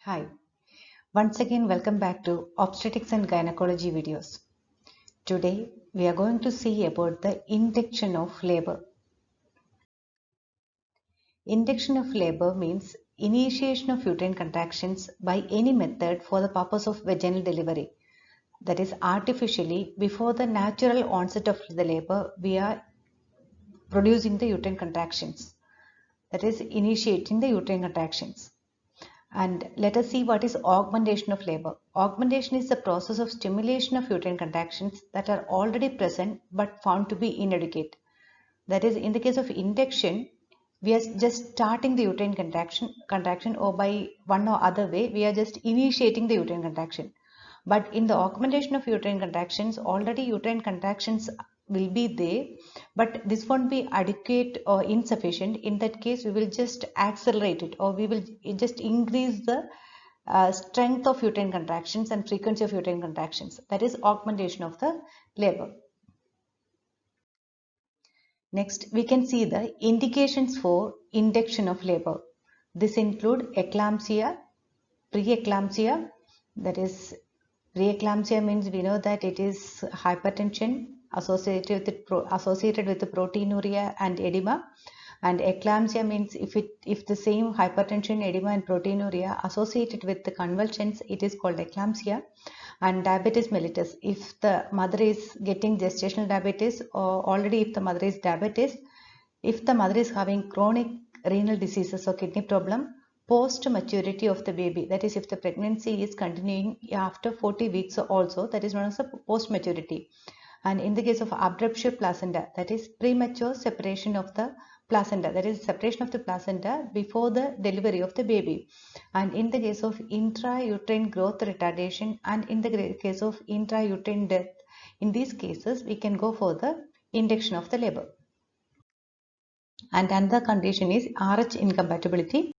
Hi, once again welcome back to Obstetrics and Gynecology videos. Today we are going to see about the induction of labor. Induction of labor means initiation of uterine contractions by any method for the purpose of vaginal delivery. That is artificially before the natural onset of the labor we are producing the uterine contractions. That is initiating the uterine contractions. And let us see what is augmentation of labor. Augmentation is the process of stimulation of uterine contractions that are already present but found to be inadequate. That is, in the case of induction, we are just starting the uterine contraction, or by one or other way, we are just initiating the uterine contraction. But in the augmentation of uterine contractions, already uterine contractions will be there, but this won't be adequate or insufficient. In that case, we will just accelerate it, or we will just increase the strength of uterine contractions and frequency of uterine contractions. That is augmentation of the labor. Next, we can see the indications for induction of labor. This include eclampsia, preeclampsia. That is, preeclampsia means we know that it is hypertension associated with the proteinuria and edema. And eclampsia means if the same hypertension, edema and proteinuria associated with the convulsions, it is called eclampsia. And diabetes mellitus, if the mother is getting gestational diabetes, or already if the mother is diabetes, if the mother is having chronic renal diseases or kidney problem, post maturity of the baby, that is if the pregnancy is continuing after 40 weeks also, that is known as a post maturity. And in the case of abruptio placenta, that is premature separation of the placenta, that is separation of the placenta before the delivery of the baby. And in the case of intrauterine growth retardation, and in the case of intrauterine death, in these cases we can go for the induction of the labor. And another condition is RH incompatibility,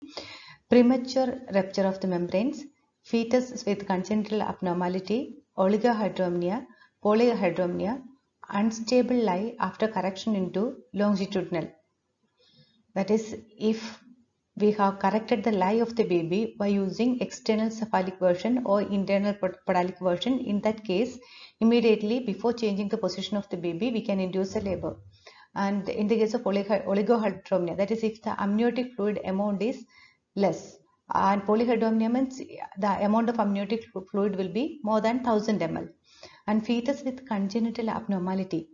premature rupture of the membranes, fetus with congenital abnormality, oligohydramnia, polyhydramnia, unstable lie after correction into longitudinal. That is, if we have corrected the lie of the baby by using external cephalic version or internal podalic version, in that case, immediately before changing the position of the baby, we can induce a labor. And in the case of oligohydramnia, that is if the amniotic fluid amount is less, and polyhydramnia means the amount of amniotic fluid will be more than 1000 ml. And fetus with congenital abnormality,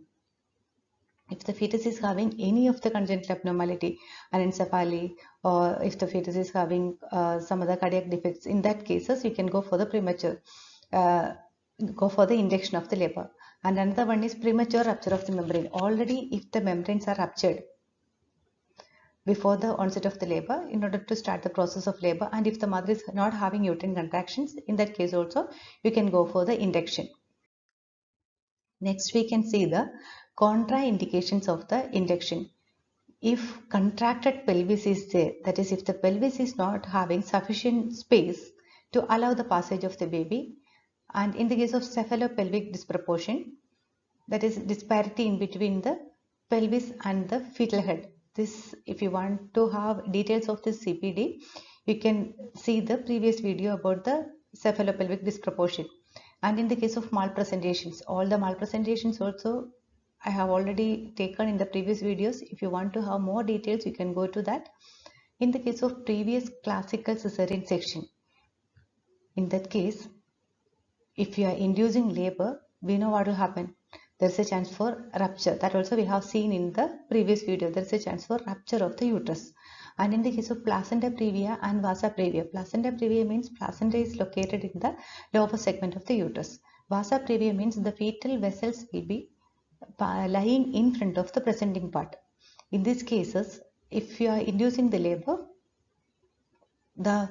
if the fetus is having any of the congenital abnormality, anencephaly, or if the fetus is having some other cardiac defects, in that cases you can go for the premature, go for the induction of the labor. And another one is premature rupture of the membrane. Already if the membranes are ruptured before the onset of the labor in order to start the process of labor, and if the mother is not having uterine contractions, in that case also you can go for the induction. Next, we can see the contraindications of the induction. If contracted pelvis is there, that is if the pelvis is not having sufficient space to allow the passage of the baby, and in the case of cephalopelvic disproportion, that is disparity in between the pelvis and the fetal head. This, if you want to have details of this CPD, you can see the previous video about the cephalopelvic disproportion. And in the case of malpresentations, all the malpresentations also I have already taken in the previous videos. If you want to have more details, you can go to that. In the case of previous classical cesarean section, in that case, if you are inducing labor, we know what will happen. There is a chance for rupture. That also we have seen in the previous video. There is a chance for rupture of the uterus. And in the case of placenta previa and vasa previa, placenta previa means placenta is located in the lower segment of the uterus. Vasa previa means the fetal vessels will be lying in front of the presenting part. In these cases, if you are inducing the labor, the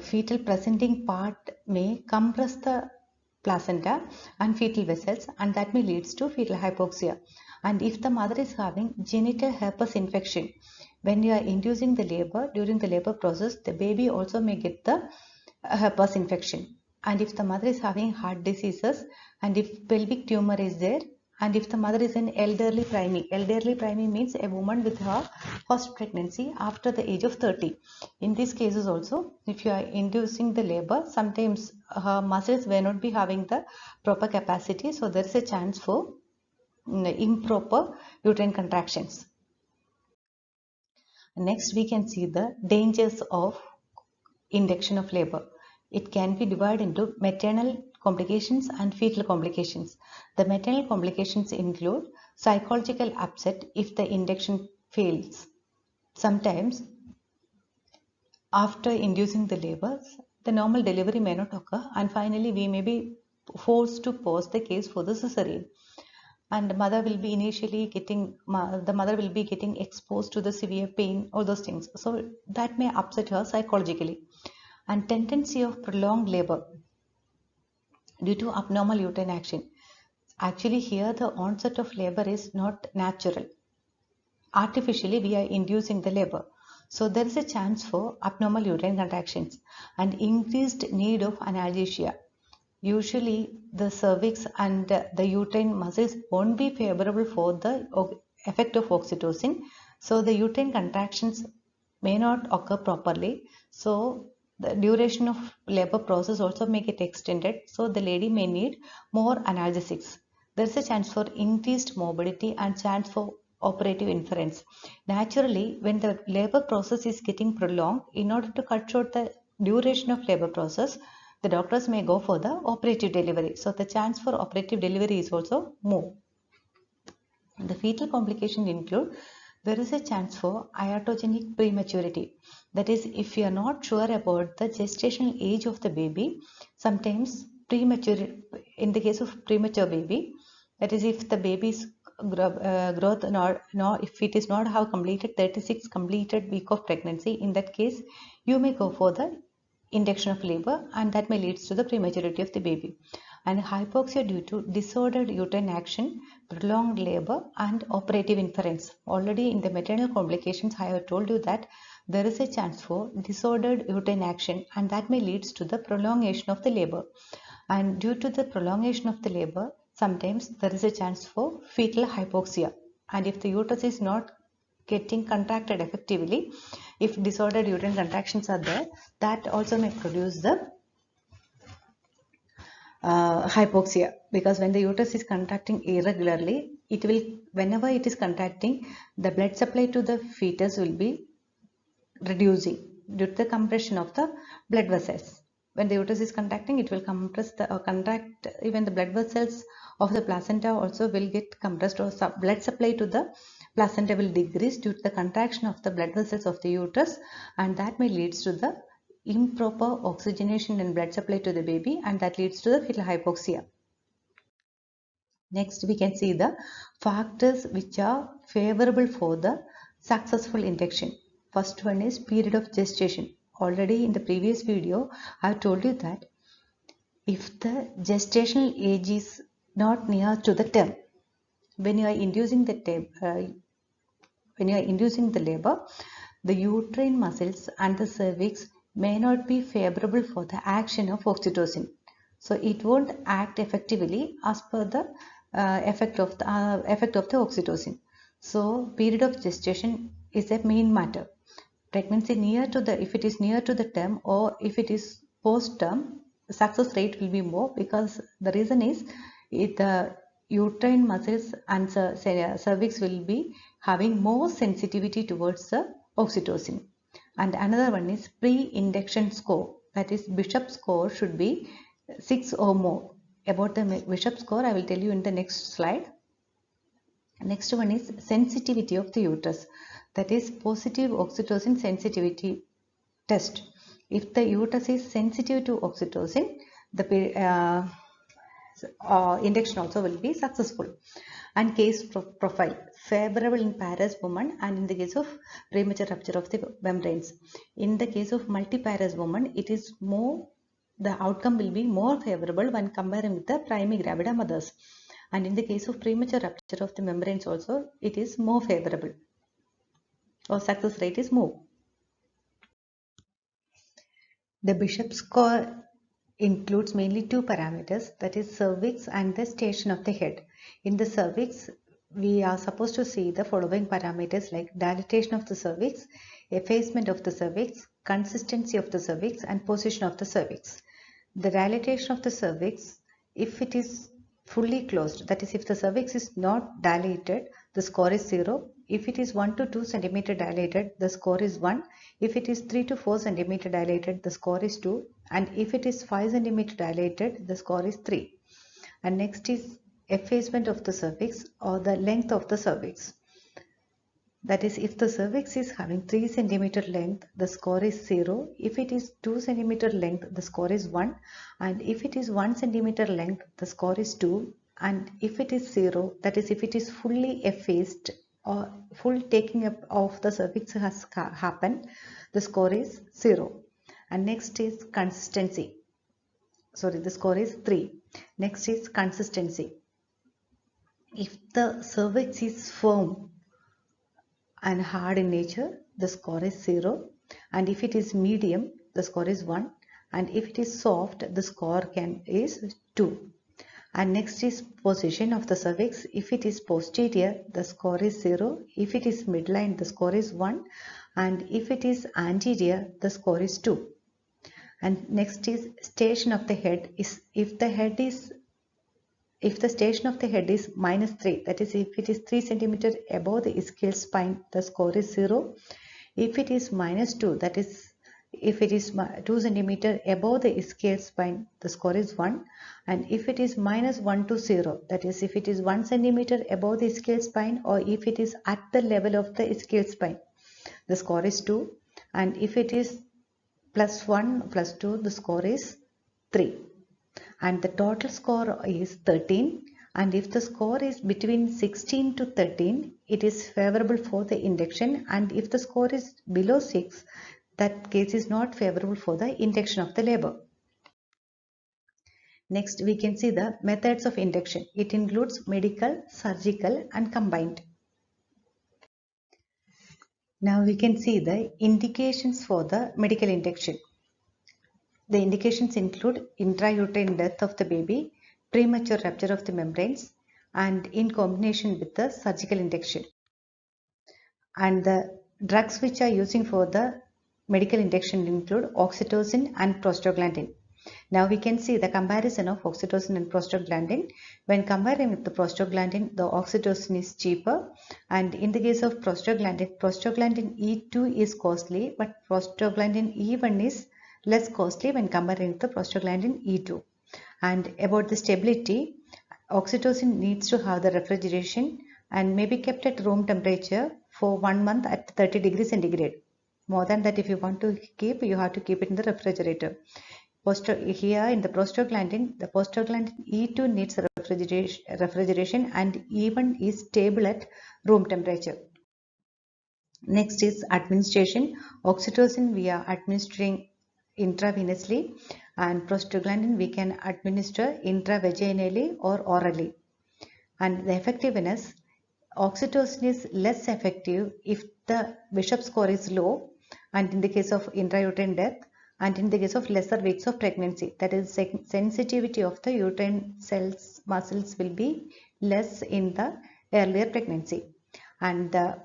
fetal presenting part may compress the placenta and fetal vessels, and that may leads to fetal hypoxia. And if the mother is having genital herpes infection, when you are inducing the labor, during the labor process, the baby also may get the herpes infection. And if the mother is having heart diseases, and if pelvic tumor is there, and if the mother is an elderly preemie means a woman with her first pregnancy after the age of 30. In these cases also, if you are inducing the labor, sometimes her muscles may not be having the proper capacity, so there is a chance for improper uterine contractions. Next, we can see the dangers of induction of labor. It can be divided into maternal complications and fetal complications. The maternal complications include psychological upset if the induction fails. Sometimes, after inducing the labor, the normal delivery may not occur, and finally, we may be forced to pause the case for the cesarean. And the mother will be getting exposed to the severe pain, all those things. So that may upset her psychologically. And tendency of prolonged labor due to abnormal uterine action. Actually, here the onset of labor is not natural. Artificially, we are inducing the labor. So there is a chance for abnormal uterine contractions and increased need of analgesia. Usually, the cervix and the uterine muscles won't be favorable for the effect of oxytocin. So the uterine contractions may not occur properly. So the duration of labor process also may get extended. So the lady may need more analgesics. There is a chance for increased morbidity and chance for operative inference. Naturally, when the labor process is getting prolonged, in order to cut short the duration of labor process, the doctors may go for the operative delivery. So the chance for operative delivery is also more. The fetal complications include there is a chance for iatrogenic prematurity. That is, if you are not sure about the gestational age of the baby, sometimes in the case of premature baby, that is if the baby's growth if it is not have completed 36 completed week of pregnancy, in that case you may go for the induction of labor, and that may leads to the prematurity of the baby. And hypoxia due to disordered uterine action, prolonged labor and operative inference. Already in the maternal complications I have told you that there is a chance for disordered uterine action, and that may leads to the prolongation of the labor. And due to the prolongation of the labor, sometimes there is a chance for fetal hypoxia. And if the uterus is not getting contracted effectively, if disordered uterine contractions are there, that also may produce the hypoxia, because when the uterus is contracting irregularly, it will, whenever it is contracting, the blood supply to the fetus will be reducing due to the compression of the blood vessels. When the uterus is contracting, it will compress contract, even the blood vessels of the placenta also will get compressed, or blood supply to the placenta will decrease due to the contraction of the blood vessels of the uterus, and that may leads to the improper oxygenation and blood supply to the baby, and that leads to the fetal hypoxia. Next, we can see the factors which are favorable for the successful induction. First one is period of gestation. Already in the previous video, I have told you that if the gestational age is not near to the term, when you are inducing the labor, the uterine muscles and the cervix may not be favorable for the action of oxytocin. So it won't act effectively as per the effect of the oxytocin. So period of gestation is a main matter. Pregnancy if it is near to the term, or if it is post term, success rate will be more, because the reason is the uterine muscles and cervix will be having more sensitivity towards the oxytocin. And another one is pre-induction score, that is Bishop score should be 6 or more. About the Bishop score I will tell you in the next slide. Next one is sensitivity of the uterus, that is positive oxytocin sensitivity test. If the uterus is sensitive to oxytocin, the induction also will be successful. And case profile, favorable in parous woman and in the case of premature rupture of the membranes. In the case of multiparous woman, it is more, the outcome will be more favorable when comparing with the primigravida mothers. And in the case of premature rupture of the membranes also, it is more favorable, or success rate is more. The Bishop score includes mainly two parameters, that is cervix and the station of the head. In the cervix, we are supposed to see the following parameters like dilatation of the cervix, effacement of the cervix, consistency of the cervix, and position of the cervix. The dilatation of the cervix, if it is fully closed, that is if the cervix is not dilated, the score is 0. If it is 1 to 2 centimeter dilated, the score is 1. If it is 3 to 4 centimeter dilated, the score is 2. And if it is 5 centimeter dilated, the score is 3. And next is effacement of the cervix or the length of the cervix. That is, if the cervix is having 3 centimeter length, the score is 0. If it is 2 centimeter length, the score is 1. And if it is 1 centimeter length, the score is 2. And if it is 0, that is, if it is fully effaced or full taking up of the cervix has happened, the score is 0. And next is consistency. Sorry, the score is 3. Next is consistency. If the cervix is firm and hard in nature, the score is 0. And if it is medium, the score is 1. And if it is soft, the score is 2. And next is position of the cervix. If it is posterior, the score is 0. If it is midline, the score is 1. And if it is anterior, the score is 2. And next is station of the head. If the station of the head is -3, that is if it is 3 centimeter above the ischial spine, the score is 0. If it is -2, that is if it is 2 centimeter above the ischial spine, the score is 1. And if it is -1 to 0, that is if it is 1 centimeter above the ischial spine or if it is at the level of the ischial spine, the score is 2. And if it is +1 +2, the score is 3. And the total score is 13. And if the score is between 16 to 13, it is favorable for the induction. And if the score is below 6, that case is not favorable for the induction of the labor. Next, we can see the methods of induction. It includes medical, surgical, and combined. Now we can see the indications for the medical induction. The indications include intrauterine death of the baby, premature rupture of the membranes, and in combination with the surgical induction. And the drugs which are using for the medical induction include oxytocin and prostaglandin. Now we can see the comparison of oxytocin and prostaglandin. When comparing with the prostaglandin, the oxytocin is cheaper, and in the case of prostaglandin E2 is costly, but prostaglandin E1 is less costly when comparing with the prostaglandin E2. And about the stability, oxytocin needs to have the refrigeration and may be kept at room temperature for 1 month at 30 degrees centigrade. More than that, if you want to keep, you have to keep it in the refrigerator. Here in the prostaglandin E2 needs refrigeration and E1 is stable at room temperature. Next is administration. Oxytocin we are administering intravenously, and prostaglandin we can administer intravaginally or orally. And the effectiveness, oxytocin is less effective if the Bishop score is low, and in the case of intrauterine death, and in the case of lesser weeks of pregnancy, that is sensitivity of the uterine cells muscles will be less in the earlier pregnancy. And the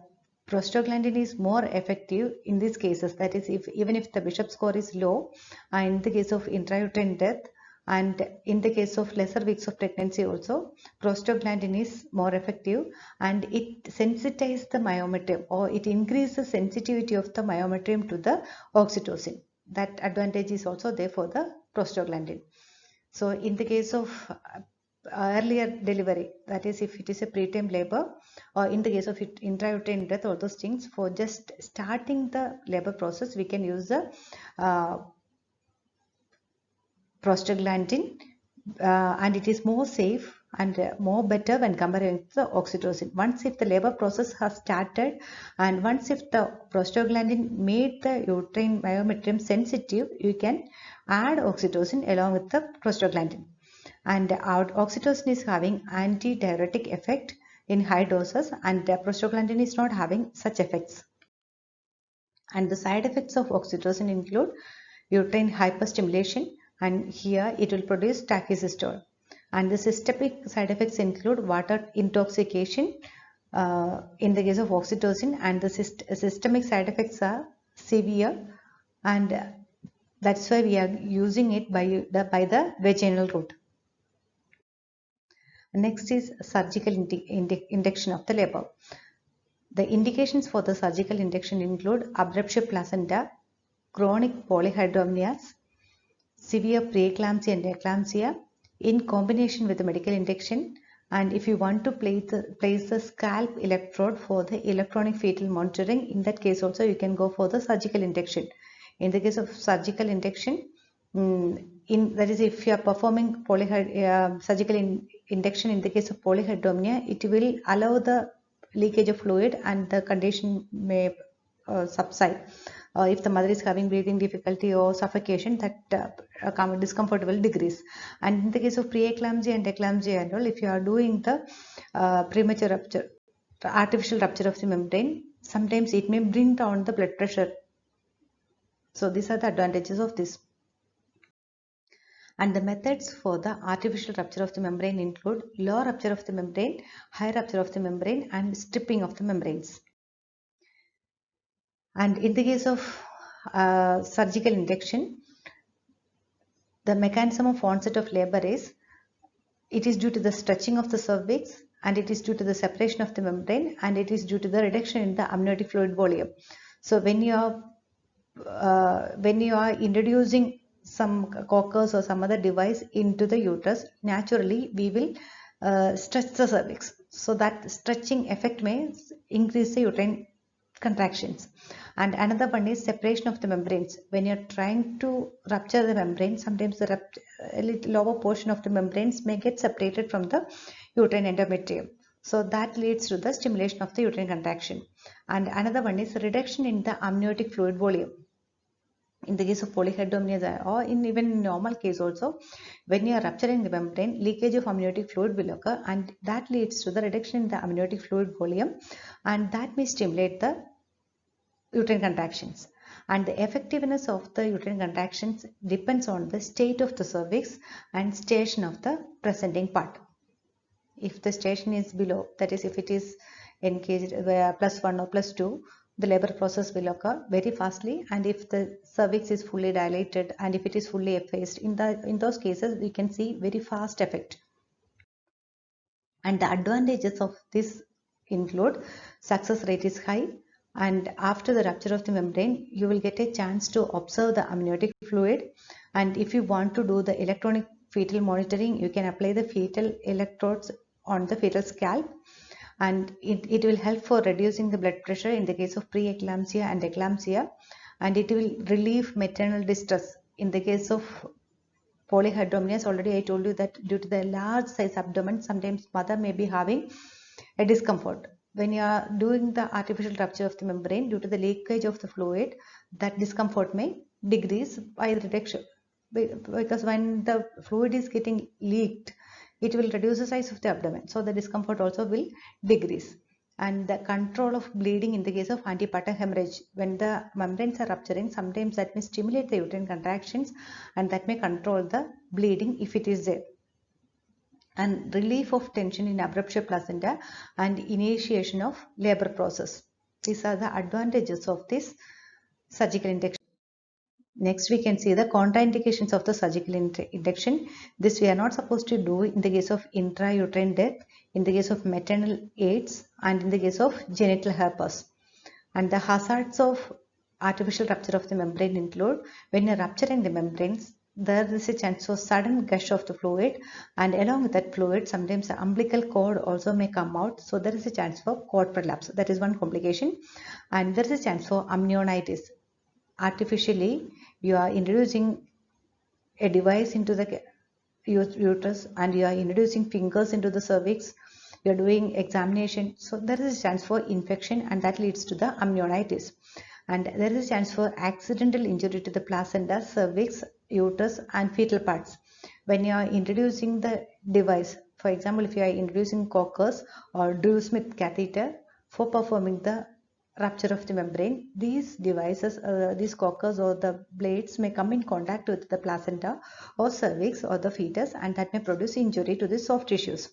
prostaglandin is more effective in these cases, that is even if the Bishop score is low, in the case of intrauterine death and in the case of lesser weeks of pregnancy also, prostaglandin is more effective, and it sensitizes the myometrium, or it increases the sensitivity of the myometrium to the oxytocin. That advantage is also there for the prostaglandin. So in the case of earlier delivery, that is if it is a preterm labor, or in the case of intrauterine death, all those things, for just starting the labor process, we can use the prostaglandin, and it is more safe and more better when comparing with the oxytocin. Once if the labor process has started, and once if the prostaglandin made the uterine myometrium sensitive, you can add oxytocin along with the prostaglandin. And oxytocin is having antidiuretic effect in high doses, and prostaglandin is not having such effects. And the side effects of oxytocin include uterine hyperstimulation and here it will produce tachycystole. And the systemic side effects include water intoxication in the case of oxytocin, and the systemic side effects are severe, and that's why we are using it by the vaginal route. Next is surgical induction of the labor. The indications for the surgical induction include abruption placenta, chronic polyhydramnios, severe preeclampsia and eclampsia in combination with the medical induction. And if you want to place the scalp electrode for the electronic fetal monitoring, in that case also you can go for the surgical induction. In the case of surgical induction, that is, if you are performing surgical induction in the case of polyhydramnia, it will allow the leakage of fluid and the condition may subside. If the mother is having breathing difficulty or suffocation, that discomfort will decrease. And in the case of preeclampsia and eclampsia and all, if you are doing the premature rupture, the artificial rupture of the membrane, sometimes it may bring down the blood pressure. So these are the advantages of this. And the methods for the artificial rupture of the membrane include low rupture of the membrane, high rupture of the membrane, and stripping of the membranes. And in the case of surgical induction, the mechanism of onset of labor is, it is due to the stretching of the cervix, and it is due to the separation of the membrane, and it is due to the reduction in the amniotic fluid volume. So when you are introducing some coccus or some other device into the uterus, naturally we will stretch the cervix. So that stretching effect may increase the uterine contractions. And another one is separation of the membranes. When you're trying to rupture the membrane, sometimes the a little lower portion of the membranes may get separated from the uterine endometrium. So that leads to the stimulation of the uterine contraction. And another one is reduction in the amniotic fluid volume. In the case of polyhydramnios, or in even normal case also, when you are rupturing the membrane, leakage of amniotic fluid will occur, and that leads to the reduction in the amniotic fluid volume, and that may stimulate the uterine contractions. And the effectiveness of the uterine contractions depends on the state of the cervix and station of the presenting part. If the station is below, that is, if it is engaged +1 or +2, the labor process will occur very fastly. And if the cervix is fully dilated and if it is fully effaced, in those cases we can see very fast effect. And the advantages of this include success rate is high, and after the rupture of the membrane you will get a chance to observe the amniotic fluid. And if you want to do the electronic fetal monitoring, you can apply the fetal electrodes on the fetal scalp, and it will help for reducing the blood pressure in the case of preeclampsia and eclampsia, and it will relieve maternal distress. In the case of polyhydramnios, already I told you that due to the large size abdomen, sometimes mother may be having a discomfort. When you are doing the artificial rupture of the membrane, due to the leakage of the fluid, that discomfort may decrease by reduction, because when the fluid is getting leaked, it will reduce the size of the abdomen, so the discomfort also will decrease. And the control of bleeding in the case of antepartum hemorrhage, when the membranes are rupturing, sometimes that may stimulate the uterine contractions, and that may control the bleeding if it is there. And relief of tension in abruption placenta and initiation of labor process. These are the advantages of this surgical induction. Next, we can see the contraindications of the surgical induction. This we are not supposed to do in the case of intrauterine death, in the case of maternal AIDS, and in the case of genital herpes. And the hazards of artificial rupture of the membrane include, when you are rupturing the membranes, there is a chance for sudden gush of the fluid, and along with that fluid, sometimes the umbilical cord also may come out. So there is a chance for cord prolapse. That is one complication. And there is a chance for amnionitis. Artificially, you are introducing a device into the uterus, and you are introducing fingers into the cervix. You are doing examination. So there is a chance for infection, and that leads to the amnionitis. And there is a chance for accidental injury to the placenta, cervix, uterus, and fetal parts. When you are introducing the device, for example, if you are introducing coccus or Drew Smith catheter for performing the rupture of the membrane, these devices, these coccus or the blades may come in contact with the placenta or cervix or the fetus, and that may produce injury to the soft tissues.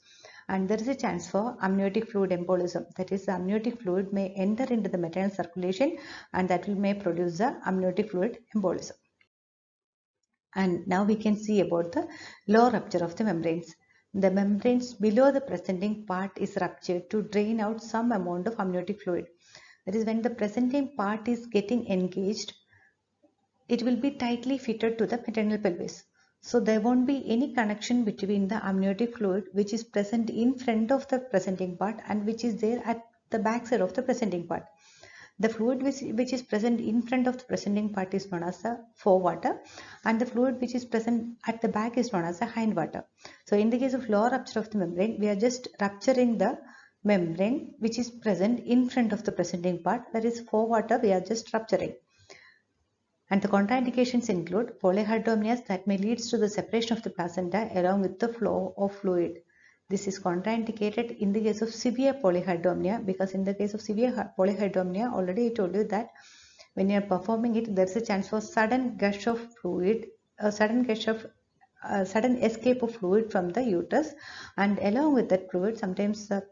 And there is a chance for amniotic fluid embolism. That is, the amniotic fluid may enter into the maternal circulation, and that may produce the amniotic fluid embolism. And now we can see about the low rupture of the membranes. The membranes below the presenting part is ruptured to drain out some amount of amniotic fluid. That is, when the presenting part is getting engaged, it will be tightly fitted to the maternal pelvis. So there won't be any connection between the amniotic fluid which is present in front of the presenting part and which is there at the back side of the presenting part. The fluid which is present in front of the presenting part is known as the forewater, and the fluid which is present at the back is known as the hindwater. So in the case of low rupture of the membrane, we are just rupturing the membrane which is present in front of the presenting part, that is forewater, we are just rupturing. And the contraindications include polyhydramnios that may lead to the separation of the placenta along with the flow of fluid. This is contraindicated in the case of severe polyhydramnia, because in the case of severe polyhydramnia, already I told you that when you are performing it, there is a chance for sudden gush of fluid, sudden escape of fluid from the uterus, and along with that fluid, sometimes the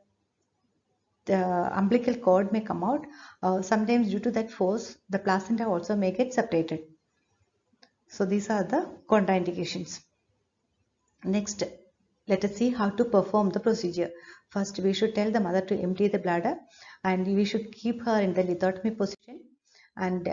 umbilical cord may come out. Sometimes due to that force, the placenta also may get separated. So these are the contraindications. Next, let us see how to perform the procedure. First, we should tell the mother to empty the bladder, and we should keep her in the lithotomy position, and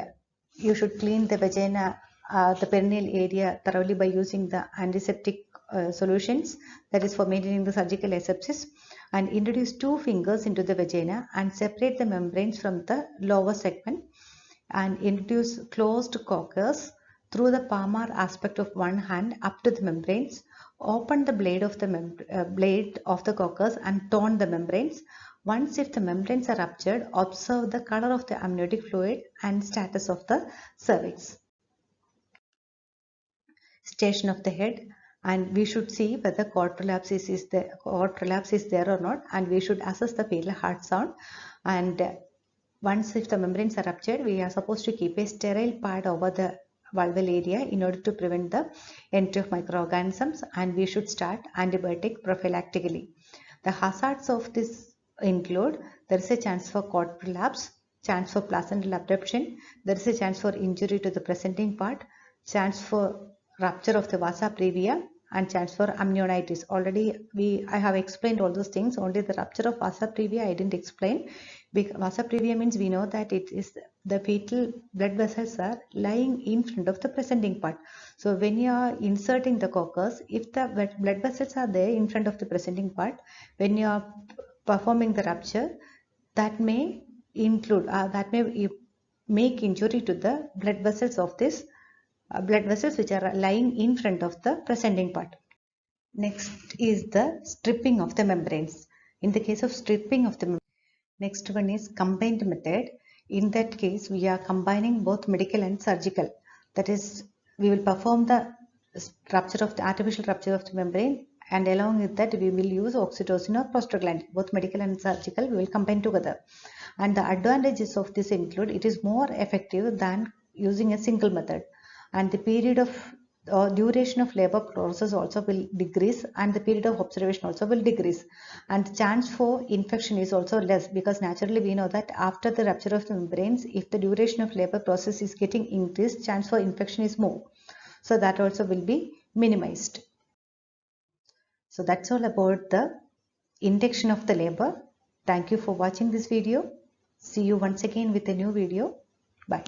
you should clean the vagina, the perineal area thoroughly by using the antiseptic solutions, that is for maintaining the surgical asepsis, and introduce 2 fingers into the vagina and separate the membranes from the lower segment, and introduce closed coccus through the palmar aspect of one hand up to the membranes. Open the blade of the coccus and turn the membranes. Once if the membranes are ruptured, observe the color of the amniotic fluid and status of the cervix. Station of the head, and we should see whether cord prolapse is there or not, and we should assess the fetal heart sound. And once if the membranes are ruptured, we are supposed to keep a sterile pad over the vulval area in order to prevent the entry of microorganisms, and we should start antibiotic prophylactically. The hazards of this include, there is a chance for cord prolapse, chance for placental abruption, there is a chance for injury to the presenting part, chance for rupture of the vasa previa, and chance for amnionitis. Already I have explained all those things. Only the rupture of vasa previa I didn't explain. Vasa previa means we know that it is the fetal blood vessels are lying in front of the presenting part. So when you are inserting the coccus, if the blood vessels are there in front of the presenting part, when you are performing the rupture, that may include make injury to the blood vessels of this blood vessels which are lying in front of the presenting part. Next is the stripping of the membranes. In the case of stripping of the membranes, next one is combined method. In that case, we are combining both medical and surgical. That is, we will perform the artificial rupture of the membrane, and along with that we will use oxytocin or prostaglandin. Both medical and surgical we will combine together. And the advantages of this include, it is more effective than using a single method, and the period of duration of labor process also will decrease, and the period of observation also will decrease, and the chance for infection is also less, because naturally we know that after the rupture of the membranes, if the duration of labor process is getting increased, chance for infection is more, so that also will be minimized. So that's all about the induction of the labor. Thank you for watching this video. See you once again with a new video. Bye.